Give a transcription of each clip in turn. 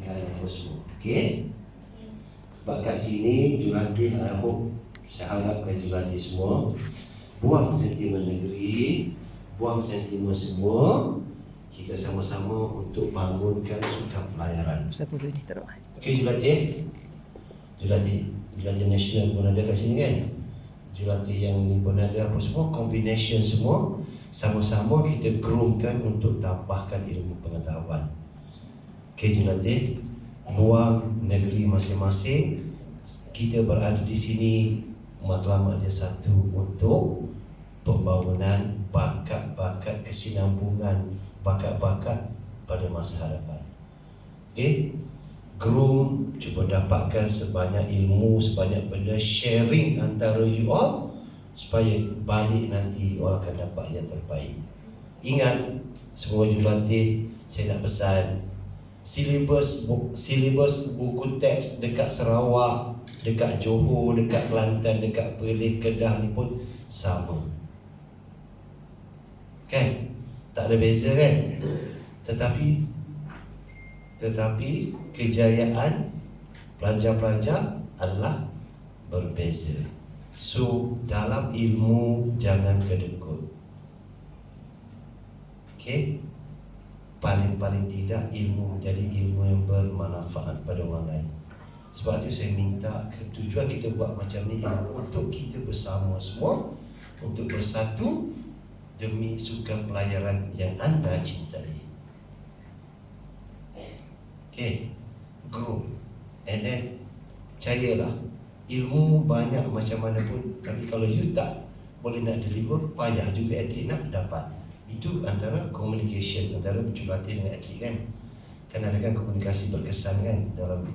kalian semua. Okey? Sebab kat sini jurulatih saya harapkan jurulatih semua buang sentimen negeri, buang sentimen semua. Kita sama-sama untuk bangunkan sukan pelayaran. Okey jurulatih? Jurulatih nasional pun ada kat sini kan? Jurulatih yang ni pun ada apa semua, combination semua. Sama-sama kita groomkan untuk tambahkan ilmu pengetahuan. Okey jurulatih, buang negeri masing-masing. Kita berada di sini matlamat dia satu, untuk pembangunan bakat-bakat kesinambungan, bakat-bakat pada masa hadapan. Okey, groom, cuba dapatkan sebanyak ilmu, sebanyak benda, sharing antara you all, supaya balik nanti you all akan dapat yang terbaik. Ingat, semua jurulatih, saya nak pesan, silibus buku teks dekat Sarawak, dekat Johor, dekat Kelantan, dekat Perlis, Kedah ni pun sama. Kan? Tak ada beza kan? Tetapi kejayaan pelajar-pelajar adalah berbeza. So, dalam ilmu jangan kedekut. Okey? Paling-paling tidak ilmu menjadi ilmu yang bermanfaat pada orang lain. Sebab itu saya minta tujuan kita buat macam ni untuk kita bersama semua, untuk bersatu demi sukan pelayaran yang anda cintai. Okay, grow. And then percayalah, ilmu banyak macam mana pun, tapi kalau you tak boleh nak deliver, payah juga atlet nak dapat. Itu antara communication antara jurulatih dengan atlet kan. Kan ada kan komunikasi berkesan kan dalam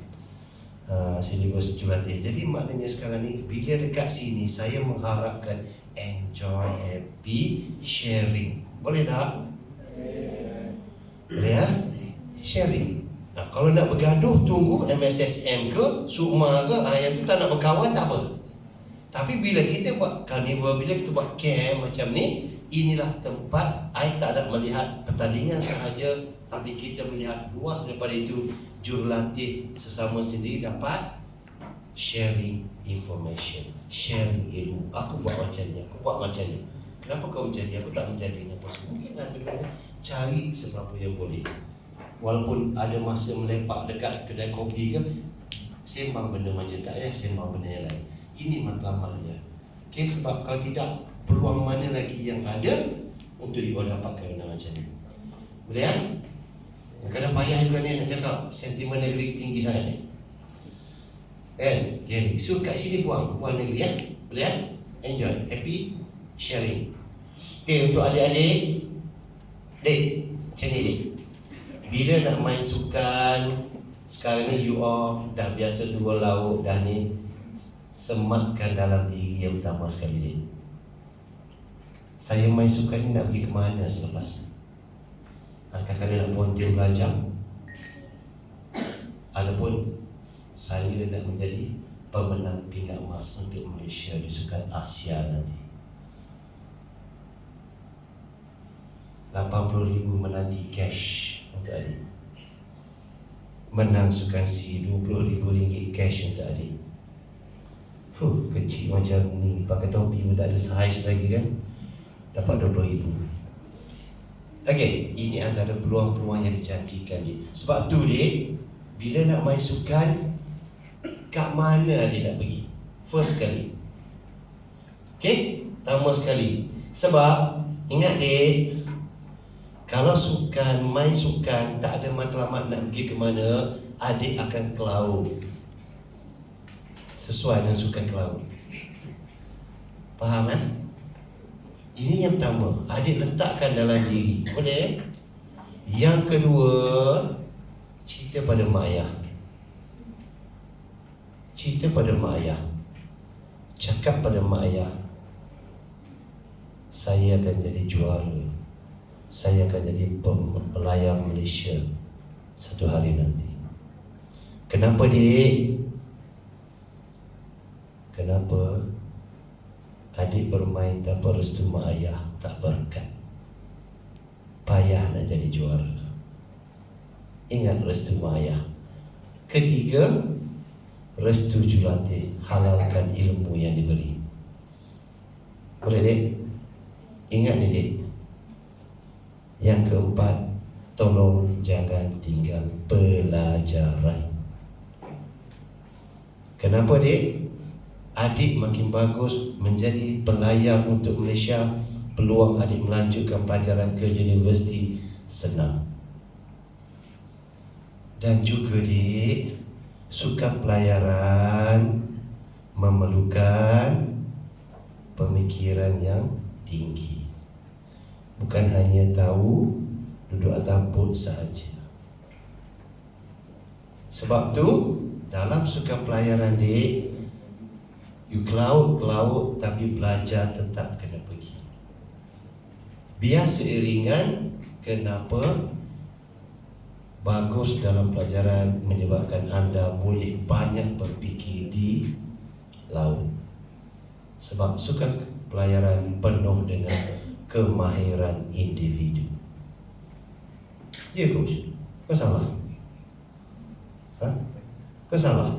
silibus jurulatih. Jadi maknanya sekarang ni bila dekat sini saya mengharapkan enjoy, happy, sharing. Boleh tak? Boleh ya? Sharing. Nah, kalau nak bergaduh, tunggu MSSM ke, Sukma ke, yang tu tak nak berkawan, tak apa. Tapi bila kita buat carnival, bila kita buat camp macam ni, inilah tempat, I tak ada melihat pertandingan sahaja, tapi kita melihat luas daripada itu. Jurulatih sesama sendiri dapat sharing information, sharing ilmu. Aku buat macam ni, aku buat macam ni. Kenapa kau jadi, aku tak menjadi apa semua. Mungkin ada cari seberapa yang boleh. Walaupun ada masa melepak dekat kedai kopi ke, sembang benda macam tak ya, sembang benda yang lain. Ini matlamatnya. Okay, sebab kalau tidak, peluang mana lagi yang ada untuk diorang dapatkan benda macam ni. Boleh ya? Kadang payah juga ni nak cakap sentimen negeri tinggi sangat ni. Kan? Okay. So kat sini buang negeri ya. Boleh ya? Enjoy, happy, sharing. Okay, untuk adik-adik, dek, macam ni dek. Bila nak main sukan, sekarang ni you all dah biasa turun laut dah ni, sematkan dalam diri yang utama sekali ni. Saya main sukan ni nak pergi ke mana selepas ni? Adakah dia nak pontium belajar? Ataupun saya nak menjadi pemenang pingat emas untuk Malaysia di sukan Asia nanti. 80,000 menanti cash untuk adik. Menang sukan C, RM20,000 cash untuk adik. Kecil macam ni, pakai topi pun tak ada size lagi kan. Dapat RM20,000. Okey, ini antara peluang-peluang yang dijanjikan dia. Sebab tu dek, bila nak main sukan, kat mana dia nak pergi? First sekali. Okey, pertama sekali. Sebab ingat dek, kalau sukan, main sukan, tak ada matlamat nak pergi ke mana, adik akan ke laut. Sesuai dengan sukan ke laut. Faham kan? Ini yang pertama, adik letakkan dalam diri. Boleh? Yang kedua, cerita pada mak ayah. Cerita pada mak ayah. Cakap pada mak ayah, saya akan jadi juara, saya akan jadi pelayar Malaysia satu hari nanti. Kenapa dik? Kenapa adik bermain tanpa restu mak ayah tak berkat? Payah nak jadi juara. Ingat restu mak ayah. Ketiga, restu julatih, halalkan ilmu yang diberi. Boleh dek? Ingat ni dek. Yang keempat, tolong jangan tinggal pelajaran. Kenapa dek? Adik makin bagus menjadi pelayar untuk Malaysia, peluang adik melanjutkan pelajaran ke universiti senang. Dan juga dek, sukan pelayaran memerlukan pemikiran yang tinggi. Bukan hanya tahu duduk atas bot sahaja. Sebab tu dalam sukan pelayaran dek, you ke laut tapi belajar tetap kena pergi. Biar seiringan kenapa bagus dalam pelajaran menyebabkan anda boleh banyak berfikir di laut. Sebab sukan pelayaran penuh dengan kemahiran individu. Ya coach, kau salah? Kau salah?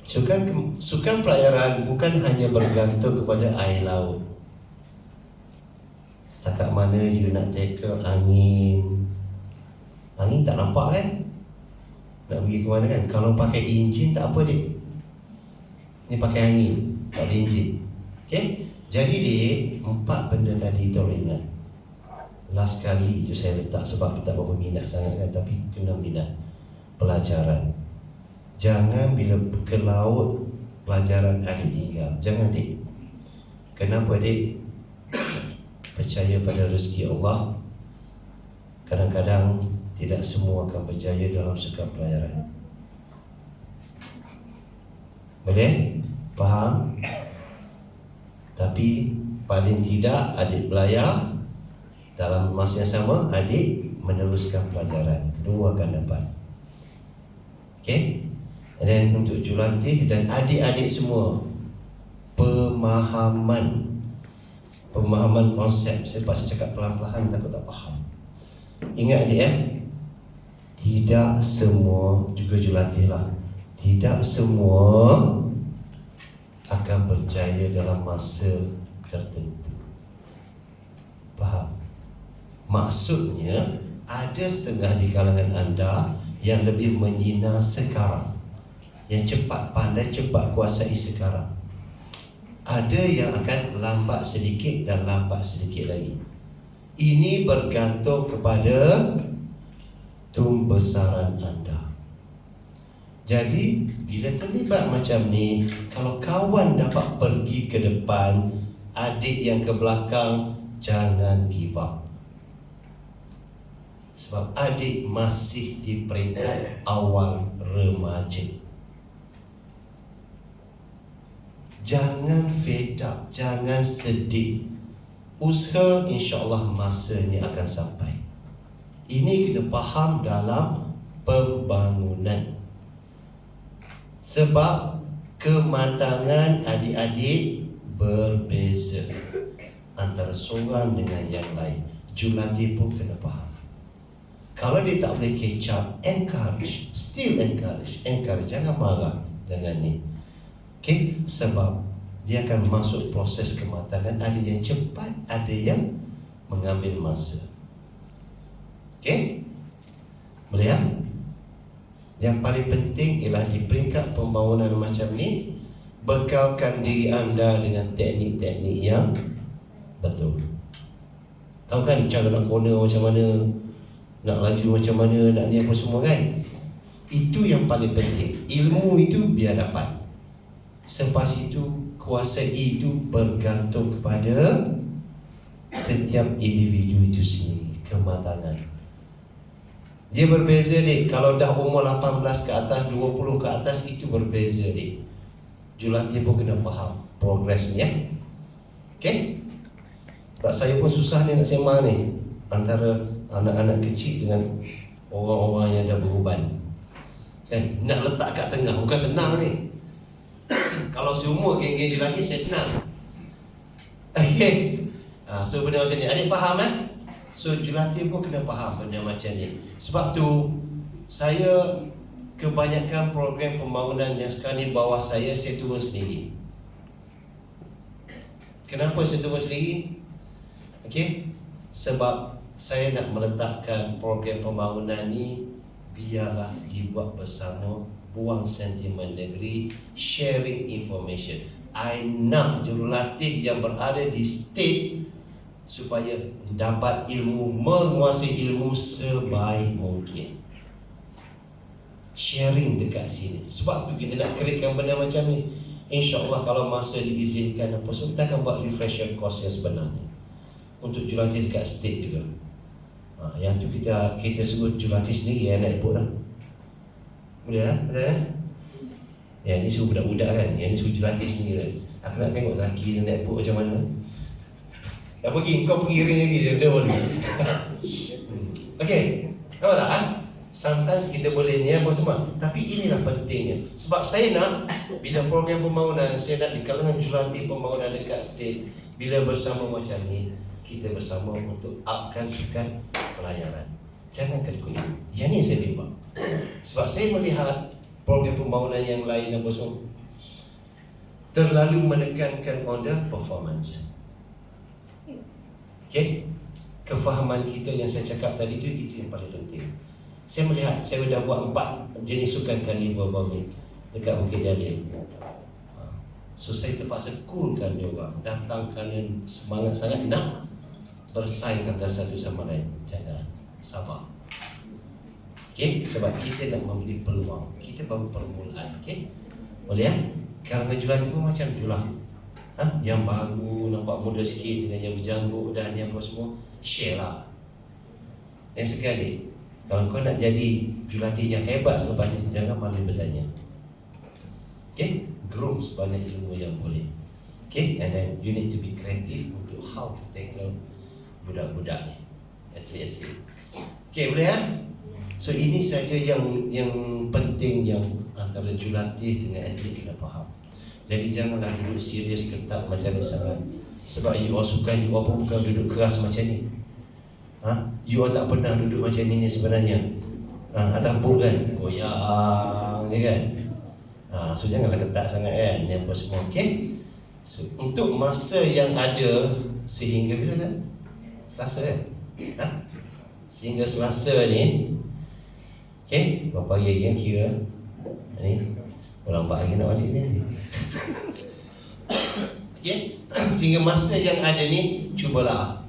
Sukan pelayaran bukan hanya bergantung kepada air laut. Setakat mana you nak tackle angin. Angin tak nampak kan? Nak pergi ke mana kan? Kalau pakai enjin tak apa dek. Ni pakai angin, tak ada enjin. Okay? Jadi dek, 4 benda tadi tolong ingat. Last kali itu saya letak sebab tak berapa minat sangat kan, tapi kena minat. Pelajaran. Jangan bila ke laut pelajaran adik tinggal. Jangan dek. Kenapa dek? Percaya pada rezeki Allah. Kadang-kadang tidak semua akan berjaya dalam sukan pelayaran. Boleh? Faham? Tapi paling tidak adik belayar, dalam masa yang sama adik meneruskan pelajaran. 2 akan dapat. Okay? Dan untuk julatih dan adik-adik semua, pemahaman konsep. Saya pasal cakap pelan-pelan takut tak faham. Ingat adik tidak semua juga julatihlah. Tidak semua akan berjaya dalam masa tertentu. Faham? Maksudnya ada setengah di kalangan anda yang lebih menyina sekarang, yang cepat pandai, cepat kuasai sekarang. Ada yang akan lambat sedikit dan lambat sedikit lagi. Ini bergantung kepada tumbesaran anda. Jadi bila terlibat macam ni, kalau kawan dapat pergi ke depan, adik yang ke belakang jangan give up. Sebab adik masih di peringkat awal remaja. Jangan fed up, jangan sedih. Usaha insya-Allah masanya akan sampai. Ini kena faham dalam pembangunan. Sebab kematangan adik-adik berbeza antara seorang dengan yang lain. Julatih pun kena faham. Kalau dia tak boleh catch up, encourage. Still encourage. Jangan marah. Jangan ni. Okay? Sebab dia akan masuk proses kematangan. Ada yang cepat, ada yang mengambil masa. Okay? Boleh ya? Yang paling penting ialah di peringkat pembangunan macam ni, bekalkan diri anda dengan teknik-teknik yang betul. Tahu kan cara nak corner macam mana, nak laju macam mana, nak ni apa semua kan? Itu yang paling penting. Ilmu itu biar dapat. Selepas itu, kuasai itu bergantung kepada setiap individu itu sendiri, kematangan. Dia berbeza dek. Kalau dah umur 18 ke atas, 20 ke atas, itu berbeza dek. Julatih pun kena faham progresnya. Okay? Tak, saya pun susah ni nak sembang ni antara anak-anak kecil dengan orang-orang yang dah beruban. Kan? Nak letak kat tengah bukan senang ni. Kalau seumur geng-geng lelaki saya senang. Okay. So benda macam ni adik faham So julatih pun kena faham benda macam ni. Sebab tu saya kebanyakan program pembangunan yang sekarang ni bawah saya turun sendiri. Kenapa saya turun sendiri? Okey, sebab saya nak meletakkan program pembangunan ni biarlah dibuat bersama, buang sentimen negeri, sharing information. I nak jurulatih yang berada di state supaya dapat ilmu, menguasai ilmu sebaik mungkin. Sharing dekat sini. Sebab tu kita nak createkan benda macam ni. InsyaAllah kalau masa diizinkan apa semua, kita akan buat refresher course yang sebenarnya untuk jurulatih dekat state juga. Yang tu kita sebut jurulatih sendiri yang nak ikut lah. Boleh lah? Betul kan? Yang ni suruh budak-budak kan, yang ni suruh jurulatih sendiri kan. Aku nak tengok Zaki dia nak ikut macam mana. Kau pergi ring lagi, dia boleh. Okay, nampak tak kan? Sometimes kita boleh ni apa semua. Tapi inilah pentingnya. Sebab saya nak, bila program pembangunan, saya nak di kalangan jurulatih pembangunan dekat state, bila bersama macam ni, kita bersama untuk upkan sukan pelayaran. Jangan kali-kali. Yang ni saya bimbang. Sebab saya melihat program pembangunan yang lain apa semua terlalu menekankan on the performance. Okay, kefahaman kita yang saya cakap tadi itu yang paling penting. Saya melihat, saya dah buat 4 jenis sukan carnival baru ni dekat Bukit Jalil. So saya terpaksa coolkan dia orang, datang kerana semangat sangat nak bersaing antara satu sama lain. Jangan, sabar. Okay, sebab kita nak memberi peluang. Kita baru permulaan. Okay, boleh ya? Kerana jurulatih pun macam itulah. Yang baru, nampak muda sikit dengan yang berjanggut dan yang apa semua, share lah. Yang sekali, kalau kau nak jadi jurulatih yang hebat selepas itu, jangan malu bertanya. Okay, grow sebanyak ilmu yang boleh. Okay, and then you need to be creative untuk how to tackle budak-budak ni, atlet-atlet. Okay, boleh ya? So ini saja yang penting yang antara jurulatih dengan atlet kena faham. Jadi janganlah duduk serius ketat macam ni sangat. Sebab you all suka, you all pun bukan duduk keras macam ni. You all tak pernah duduk macam ni sebenarnya. Atas pun kan goyang ni kan. So janganlah ketat sangat kan, ni apa semua. Okay, so untuk masa yang ada sehingga bila kan? Selasa kan? Sehingga Selasa ni, okay, berapa hari yang kira ni? Orang 4 hari nak balik ni. Okay, sehingga masa yang ada ni, cubalah.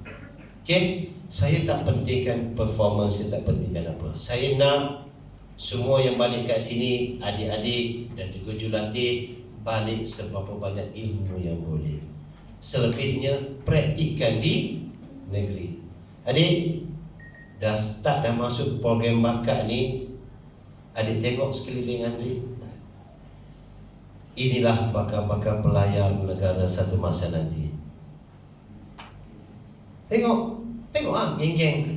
Okay, saya tak pentingkan performance, saya tak pentingkan apa. Saya nak semua yang balik kat sini, adik-adik dan juga jurulatih, balik seberapa banyak ilmu yang boleh. Selebihnya, praktikkan di negeri. Adik, dah start dah masuk program bakat ni, adik tengok sekeliling adik. Inilah bakal-bakal pelayar negara satu masa nanti. Tengok geng-geng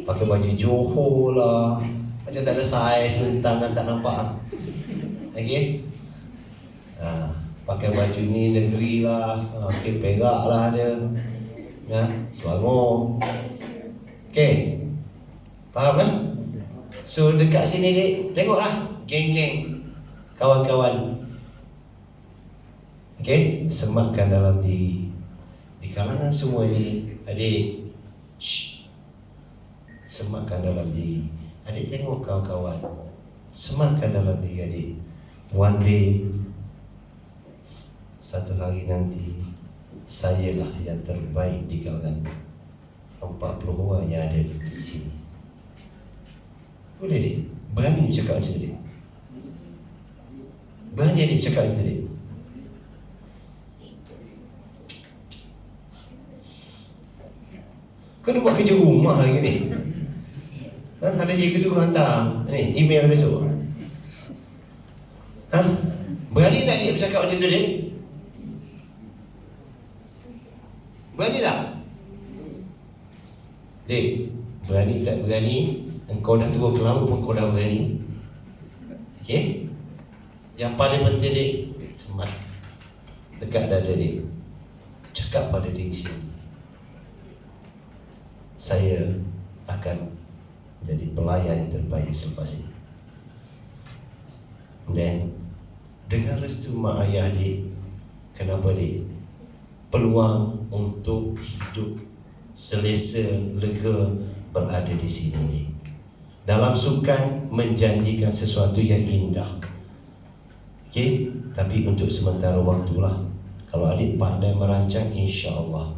pakai baju Johor lah, macam tak ada saiz, tangan tak nampak. Okay, pakai baju ni negeri lah, okay, perak lah dia, Selangor. Okay, faham kan? So dekat sini dek, tengoklah geng-geng, kawan-kawan. Okay, sematkan dalam di kalangan semua ini, adik, sematkan dalam diri. Adik tengok kawan-kawan, sematkan dalam diri adik. One day, satu hari nanti, sayalah yang terbaik di kalangan 40 orang yang ada di sini. Boleh dek? Berani cakap macam ni? Berani adik cakap macam ni? Kau dah buat kerja rumah lagi ni? Ada cikgu suruh hantar ni, email besok. Berani tak dia bercakap macam tu dek? Berani tak? Dek, berani tak berani? Engkau dah turun ke laut pun kau dah berani. Okay? Yang paling penting dek, semat dekat dada dek. Cakap pada diri sendiri, saya akan jadi pelayan yang terbaik selepas ini. Dan dengan restu mak ayah adik, kenapa adik? Peluang untuk hidup selesa, lega berada di sini adik. Dalam sukan menjanjikan sesuatu yang indah. Okey, tapi untuk sementara waktulah. Kalau adik pandai merancang, insya-Allah.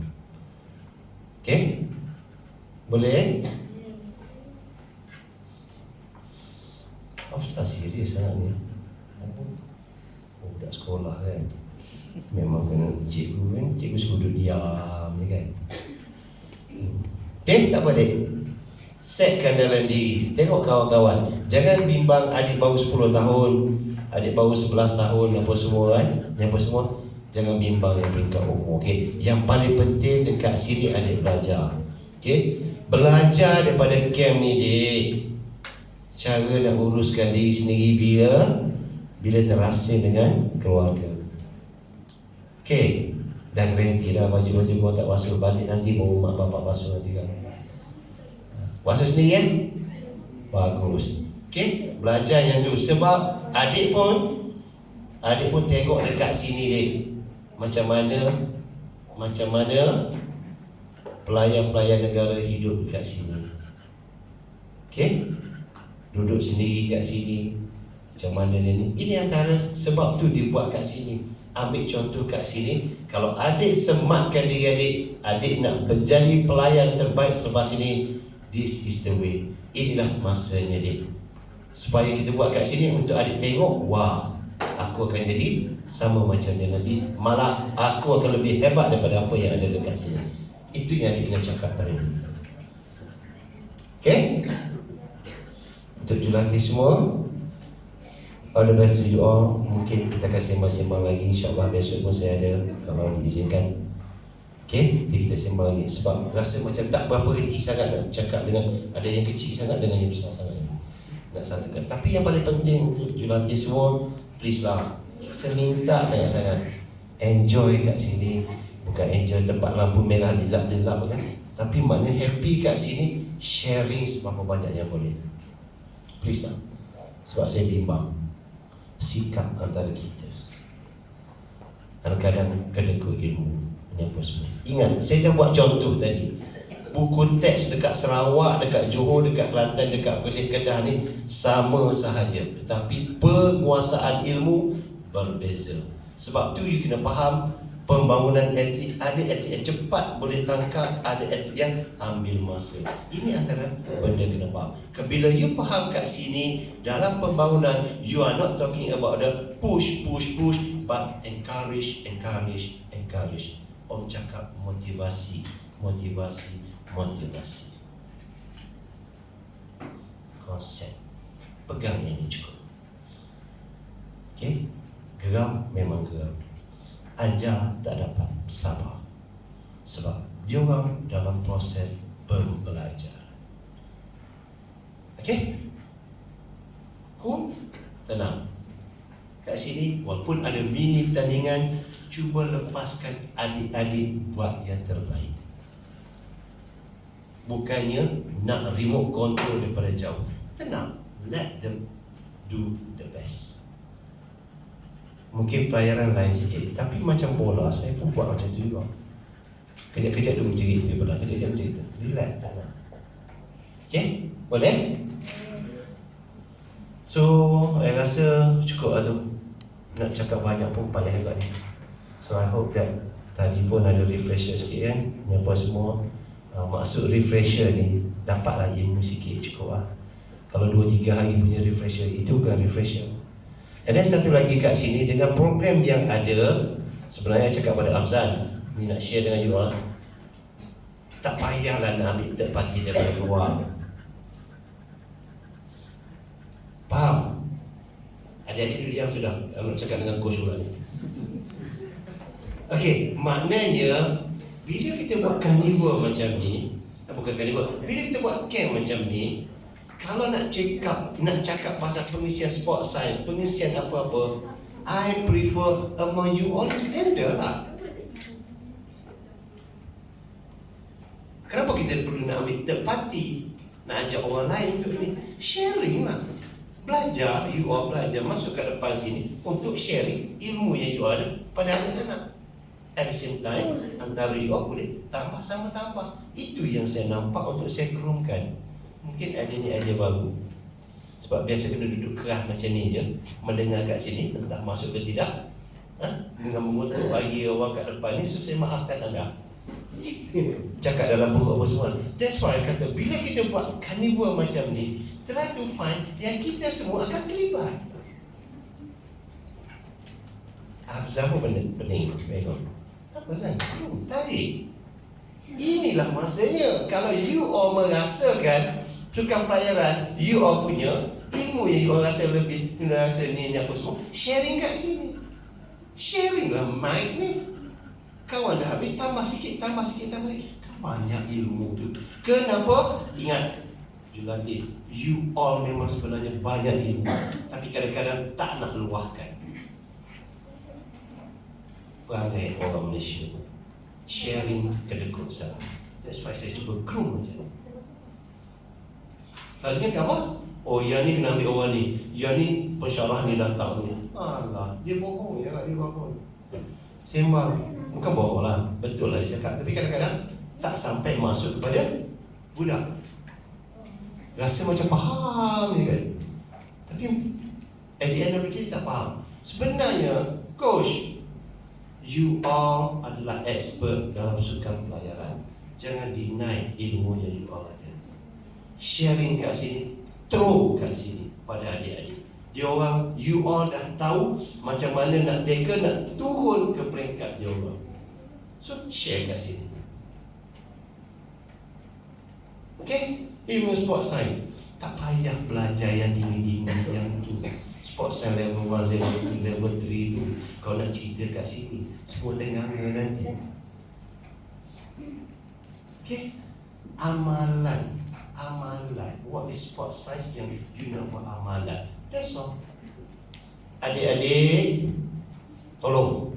Okey? Boleh? Apa serius sangat ni? Budak sekolah kan. Memang kena cikgu kan, cikgu suruh duduk diam ni kan. Okey, tak apa adik. Setkan dalam diri. Tengok kawan-kawan. Jangan bimbang adik baru 10 tahun, adik baru 11 tahun apa semua kan. Yang apa semua, jangan bimbang yang peringkat umur. Okey. Yang paling penting dekat sini adik belajar. Okey. Belajar daripada camp ni dik. Cara nak uruskan diri sendiri bila terasa dengan keluarga. Okey. Dah garanti dah baju-baju kau tak basuh, balik nanti baru mak bapak basuh nanti kan. Basuh sendiri kan? Bagus. Okey, belajar yang tu. Sebab adik pun tengok dekat sini dik. Macam mana pelayan-pelayan negara hidup dekat sini. Okey? Duduk sendiri kat sini. Macam mana ni? Ini antara sebab tu dia buat kat sini. Ambil contoh kat sini. Kalau adik sematkan diri adik nak menjadi pelayan terbaik selepas ini, this is the way. Inilah masanya dik. Supaya kita buat kat sini untuk adik tengok, wah, aku akan jadi sama macam dia nanti. Malah aku akan lebih hebat daripada apa yang ada dekat sini. Itu yang adik kena cakap pada dia. Okay? Untuk jurulatih semua, all the best to you all. Mungkin kita akan sembang-sembang lagi, insyaAllah besok pun saya ada, kalau diizinkan. Okay, nanti kita sembang lagi. Sebab rasa macam tak berapa reti sangat nak cakap dengan, ada yang kecil sangat dengan yang besar sangat nak satukan. Tapi yang paling penting untuk jurulatih semua, please lah, saya minta sangat-sangat enjoy kat sini. Bukan enjoy tempat lampu merah dilap-dilap kan, tapi maknanya happy kat sini, sharing seberapa banyak yang boleh. Please lah. Sebab saya bimbang sikap antara kita, kadang-kadang kedekut ilmu apa semua. Ingat, saya dah buat contoh tadi. Buku teks dekat Sarawak, dekat Johor, dekat Kelantan, dekat Perlis, Kedah ni sama sahaja, tetapi penguasaan ilmu berbeza. Sebab tu you kena faham pembangunan atlet. Ada atlet yang cepat boleh tangkap, ada atlet yang ambil masa. Ini antara benda kena faham. Bila you faham kat sini, dalam pembangunan, you are not talking about the push, but encourage. Orang cakap motivasi. Konsep. Pegang ini cukup. Okay? Geram memang geram. Ajar tak dapat, sabar. Sebab dia orang dalam proses belajar. Okay? Cool? Tenang. Kat sini, walaupun ada mini pertandingan, cuba lepaskan adik-adik buat yang terbaik. Bukannya nak remote control daripada jauh. Tenang, let them do the best. Mungkin pelayaran lain sikit, tapi macam bola, saya pun buat macam tu juga. Kejap-kejap dia menjerit dia bola, kejap-kejap menjerit. Relax, tenang. Okay, boleh? So, saya rasa cukup lah tu. Nak cakap banyak pun payah juga ni. So, I hope that tadi pun ada refresher sikit kan. Yang apa semua. Maksud refresher ni, dapatlah ilmu sikit cukup lah. Kalau 2-3 hari punya refresher, itu bukan refresher. And then satu lagi kat sini, dengan program yang ada, sebenarnya saya cakap pada Amzan, ni nak share dengan you all, tak payahlah nak ambil third party daripada luar. Faham? Adik-adik duduk diam sudah. Saya nak cakap dengan coach pula ni. Okey, maknanya bila kita buat carnival macam ni, bukan carnival, bila kita buat camp macam ni, kalau nak cakap pasal pengisian sport science, pengisian apa-apa, I prefer among you all tender lah. Kenapa kita perlu nak ambil third party? nak ajak orang lain untuk ni. Sharing lah. Belajar, you all belajar masuk ke depan sini untuk sharing ilmu yang you all ada pada anak-anak. At the same time, antara you all boleh tambah sama tambah. Itu yang saya nampak untuk saya kerumkan. Mungkin ada ni idea baru. Sebab biasa kena duduk kerah macam ni je, mendengar kat sini, entah masuk ke tidak. Dengan mengutuk bagi orang kat depan ni, so saya maafkan anda. Cakap dalam perut apa semua. That's why kata bila kita buat carnival macam ni, try to find yang kita semua akan terlibat. Sama pening. Apa kan? Tarik. Inilah masanya. Kalau you all merasakan sukan pelayaran, you all punya ilmu yang you all rasa lebih, you rasa ni apa semua, sharing kat sini. Sharing lah mic ni. Kawan dah habis, tambah sikit. Kan banyak ilmu tu. Kenapa? Ingat, Julati, you all memang sebenarnya banyak ilmu, tapi kadang-kadang tak nak luahkan. Perangai orang Malaysia sharing kedekut sana. That's why saya cuba krum macam ni. Selalunya apa? Oh, yang ni kena ambil orang ni, yang ni pensyarah ni datang ni. Alah, dia bohong ya, dia bohong. Sembang, bukan bohong lah, betul lah dia cakap. Tapi kadang-kadang tak sampai masuk kepada budak. Rasa macam faham je kan. Tapi at the end of the day tak faham. Sebenarnya, coach, you all adalah expert dalam sukan pelayaran. Jangan deny ilmu yang you all ada. Sharing kat sini, throw kat sini pada adik-adik. Dia orang, you all dah tahu macam mana nak tackle, nak turun ke peringkat dia orang. So, share kat sini. Okay? Ilmu sport science. Tak payah belajar yang tinggi-tinggi yang tu. Sport science level 1, level 2, level 3 tu. Kau nak cerita kat sini, semua tengah nanti. Okay? Amalan. What is sport science yang you nak buat amalan? That's all. Adik-adik, tolong.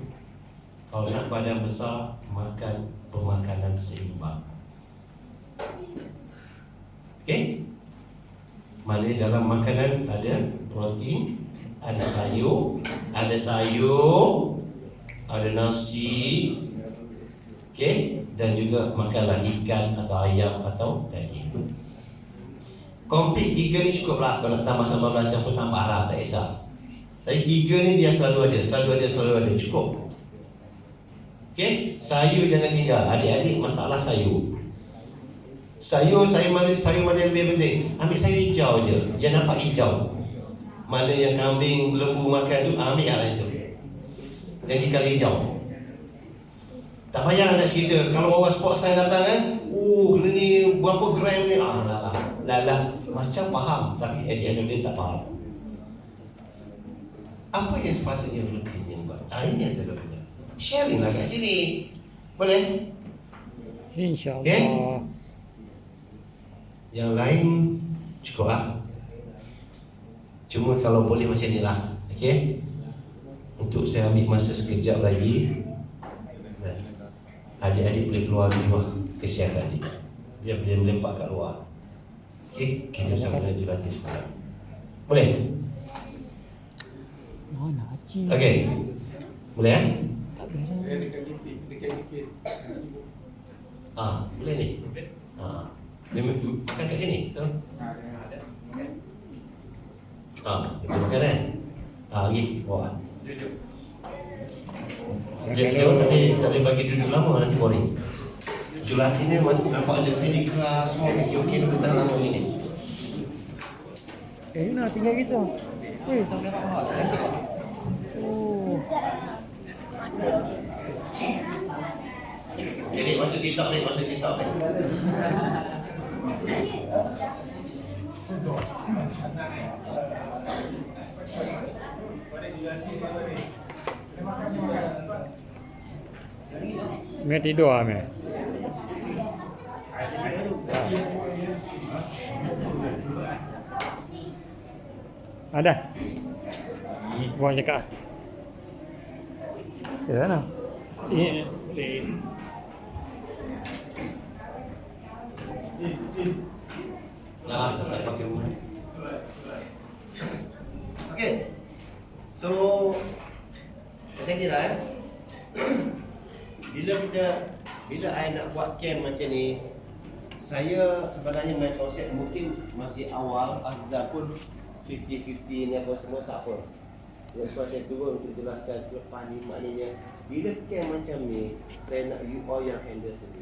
Kalau nak badan besar, makan pemakanan seimbang. Okay? Mana dalam makanan ada protein, ada sayur, ada nasi, okay? Dan juga makanlah ikan atau ayam atau daging. Komplit 3 ni cukup lah. Kalau nak tambah sambal belacan pun tambah lah, tak kisah. Tapi 3 ni dia selalu ada, cukup. Okay? Sayur jangan tinggal. Adik-adik masalah sayur. Sayur mana yang lebih penting? Ambil sayur hijau je, yang nampak hijau. Mana yang kambing, lembu makan tu, ambil lah itu. Jangan tinggal hijau. Tak payah nak cerita. Kalau orang sport science datang kan, kena ni berapa gram ni, lah, macam faham, tapi at the end of the day tak faham. Apa yang sepatutnya rutin yang buat? Ini yang terlalu. Sharing lah kat sini. Boleh? InsyaAllah. Okay? Yang lain cukup lah. Cuma kalau boleh macam ni lah. Okay? Untuk saya ambil masa sekejap lagi. Adik-adik boleh keluar di rumah. Kesian adik. Dia boleh melempak kat luar. Okay? Kita bersama dengan dilatih sekarang. Boleh? Mana Haji? Okay. Boleh kan? Tak boleh. Boleh ni? Dia makan kat sini? Dia makan kan? Pergi bawah. Dia tak boleh bagi duduk lama, nanti boring. Julati ni nampak macam steady kelas semua. Okey, dia boleh tahan lama ni. Nak tinggal gitu. Jadi masuk TikTok ni. Mẹ tidur ah mẹ. Ada. Buang cakap. Ya sana. Lah, tak payah pakai rumah. Okay. So, macam ni lah Bila I nak buat camp macam ni, saya sebenarnya main konsep mungkin masih awal. Afzal pun 50-50 ni apa semua tak apa. That's why saya turun untuk jelaskan lepas ni. Maknanya bila camp macam ni, saya nak you all yang handle sendiri.